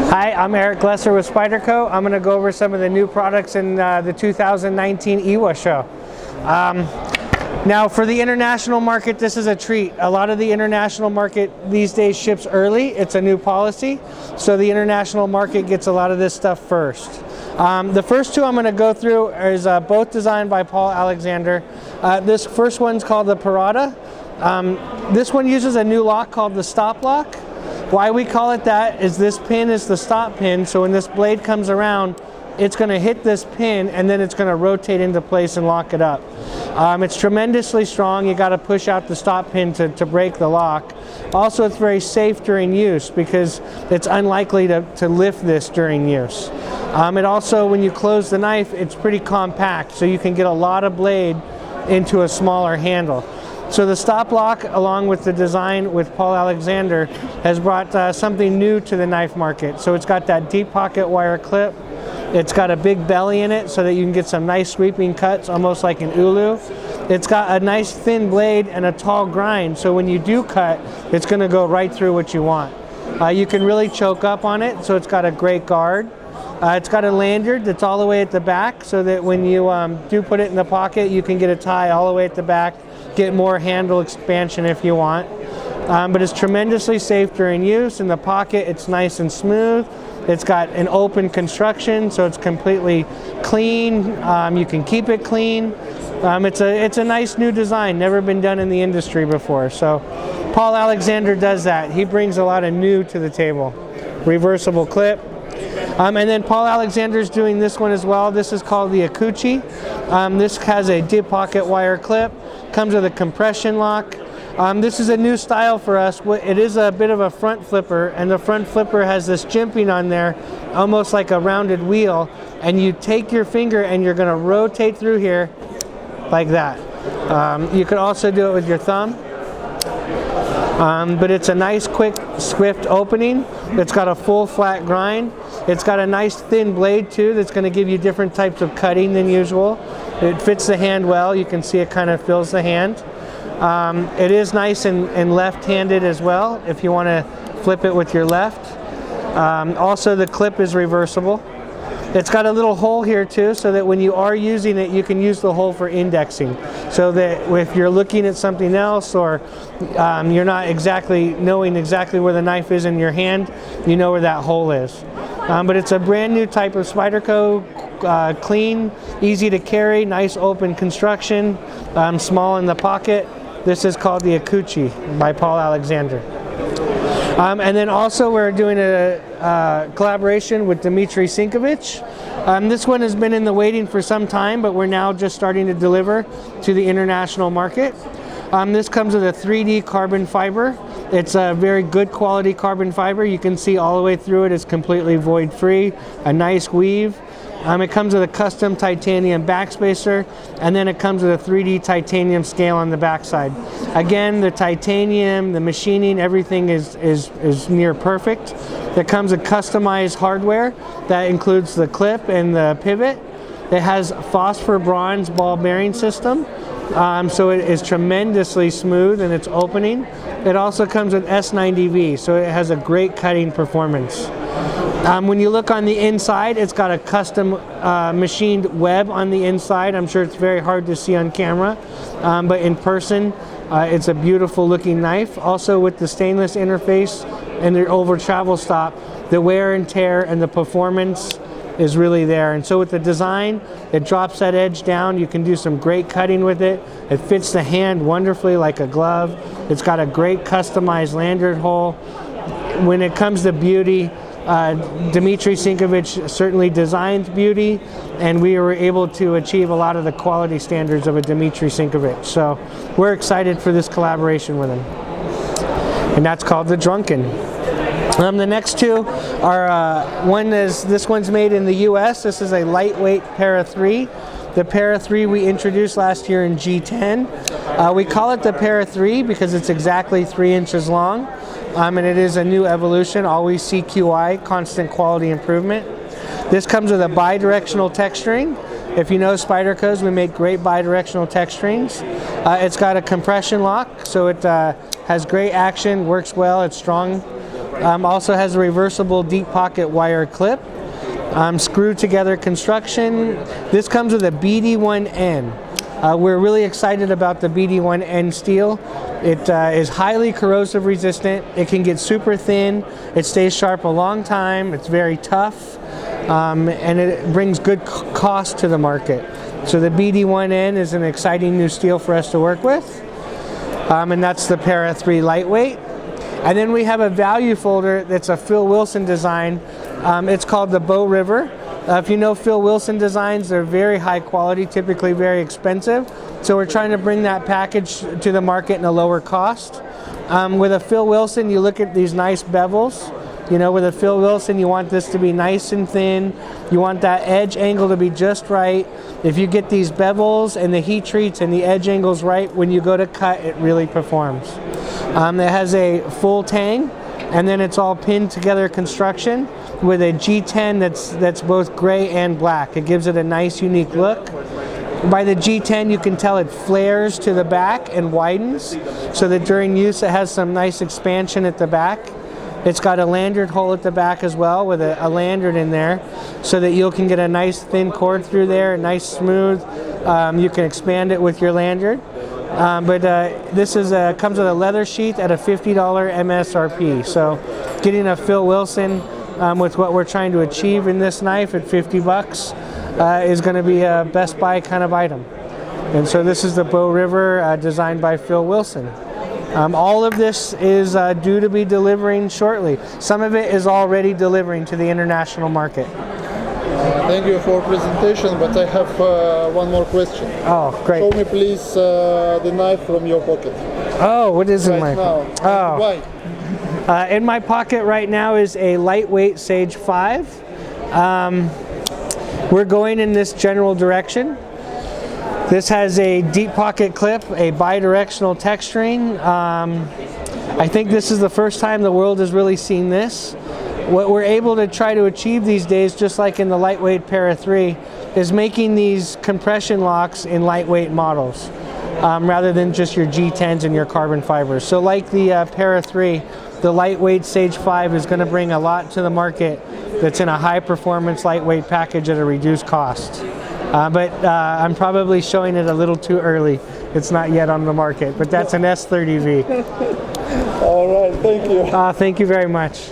Hi, I'm Glesser with Spyderco. I'm going to go over some of the new products in the 2019 EWA show. Now for the international market, this is a treat. A lot of the international market these days ships early. It's a new policy, so the international market gets a lot of this stuff first. The first two I'm going to go through is both designed by Paul Alexander. This first one's called the Pirata. This one uses a new lock called the stop lock. Why we call it that is this pin is the stop pin, so when this blade comes around, it's going to hit this pin and then it's going to rotate into place and lock it up. It's tremendously strong. You got to push out the stop pin to break the lock. Also, it's very safe during use because it's unlikely to lift this during use. It also, when you close the knife, it's pretty compact, so you can get a lot of blade into a smaller handle. So the stop lock, along with the design with Paul Alexander, has brought something new to the knife market. So it's got that deep pocket wire clip. It's got a big belly in it so that you can get some nice sweeping cuts, almost like an ulu. It's got a nice thin blade and a tall grind, so when you do cut, it's going to go right through what you want. You can really choke up on it, so it's got a great guard. It's got a lanyard that's all the way at the back, so that when you do put it in the pocket, you can get a tie all the way at the back, get more handle expansion if you want. But it's tremendously safe during use. In the pocket, it's nice and smooth. It's got an open construction, so it's completely clean. You can keep it clean. It's a nice new design, never been done in the industry before. So Paul Alexander does that. He brings a lot of new to the table. Reversible clip. And then Paul Alexander's doing this one as well. This is called the Akuti. This has a deep pocket wire clip. Comes with a compression lock. This is a new style for us. It is a bit of a front flipper, and the front flipper has this jimping on there, almost like a rounded wheel, and you take your finger and you're going to rotate through here like that. You could also do it with your thumb. But it's a nice, quick, swift opening. It's got a full flat grind. It's got a nice thin blade too that's going to give you different types of cutting than usual. It fits the hand well. You can see it kind of fills the hand. It is nice and left-handed as well if you want to flip it with your left. Also, the clip is reversible. It's got a little hole here too, so that when you are using it, you can use the hole for indexing. So that if you're looking at something else, or you're not knowing exactly where the knife is in your hand, you know where that hole is. But it's a brand new type of Spyderco, clean, easy to carry, nice open construction, small in the pocket. This is called the Akuti by Paul Alexander. And then also we're doing a collaboration with Dmitry Sinkovich. This one has been in the waiting for some time, but we're now just starting to deliver to the international market. This comes with a 3D carbon fiber. It's a very good quality carbon fiber. You can see all the way through it. It's completely void free, a nice weave. It comes with a custom titanium backspacer, and then it comes with a 3D titanium scale on the backside. Again, the titanium, the machining, everything is near perfect. There comes with customized hardware that includes the clip and the pivot. It has phosphor bronze ball bearing system, so it is tremendously smooth in its opening. It also comes with S90V, so it has a great cutting performance. When you look on the inside, it's got a custom machined web on the inside. I'm sure it's very hard to see on camera, but in person, it's a beautiful looking knife. Also with the stainless interface and the over travel stop, the wear and tear and the performance is really there. And so with the design, it drops that edge down. You can do some great cutting with it. It fits the hand wonderfully like a glove. It's got a great customized lanyard hole. When it comes to beauty, Dmitry Sinkovich certainly designs beauty, and we were able to achieve a lot of the quality standards of a Dmitry Sinkovich. So we're excited for this collaboration with him. And that's called the Drunken. The next two are, this one's made in the US. This is a lightweight Para 3. The Para 3 we introduced last year in G10. We call it the Para 3 because it's exactly 3 inches long. And it is a new evolution, always CQI, constant quality improvement. This comes with a bi-directional texturing. If you know Spydercos, we make great bi-directional texturings. It's got a compression lock, so it has great action, works well, it's strong. Also has a reversible deep pocket wire clip. Screw together construction. This comes with a BD1N. We're really excited about the BD1N steel. It is highly corrosive resistant. It can get super thin. It stays sharp a long time. It's very tough. And it brings good cost to the market. So the BD1N is an exciting new steel for us to work with. And that's the Para 3 lightweight. And then we have a value folder that's a Phil Wilson design. It's called the Bow River. If you know Phil Wilson designs, they're very high quality, typically very expensive. So we're trying to bring that package to the market in a lower cost. With a Phil Wilson, you look at these nice bevels. You know, with a Phil Wilson, you want this to be nice and thin. You want that edge angle to be just right. If you get these bevels and the heat treats and the edge angles right, when you go to cut, it really performs. It has a full tang, and then it's all pinned together construction with a G10 that's both gray and black. It gives it a nice, unique look. By the G10, you can tell it flares to the back and widens, so that during use it has some nice expansion at the back. It's got a lanyard hole at the back as well with a lanyard in there, so that you can get a nice thin cord through there, nice smooth. You can expand it with your lanyard. This comes with a leather sheath at a $50 MSRP. So getting a Phil Wilson with what we're trying to achieve in this knife at 50 bucks is going to be a Best Buy kind of item. And so this is the Bow River designed by Phil Wilson. All of this is due to be delivering shortly. Some of it is already delivering to the international market. Thank you for presentation, but I have one more question. Oh, great. Show me please the knife from your pocket. Oh, what is in my pocket? Oh. Why? In my pocket right now is a lightweight Sage 5. We're going in this general direction. This has a deep pocket clip, a bi-directional texturing. I think this is the first time the world has really seen this. What we're able to try to achieve these days, just like in the lightweight Para 3, is making these compression locks in lightweight models, rather than just your G10s and your carbon fibers. So like the Para 3, the lightweight Sage 5 is going to bring a lot to the market that's in a high performance lightweight package at a reduced cost. I'm probably showing it a little too early. It's not yet on the market, but that's an S30V. All right, thank you. Thank you very much.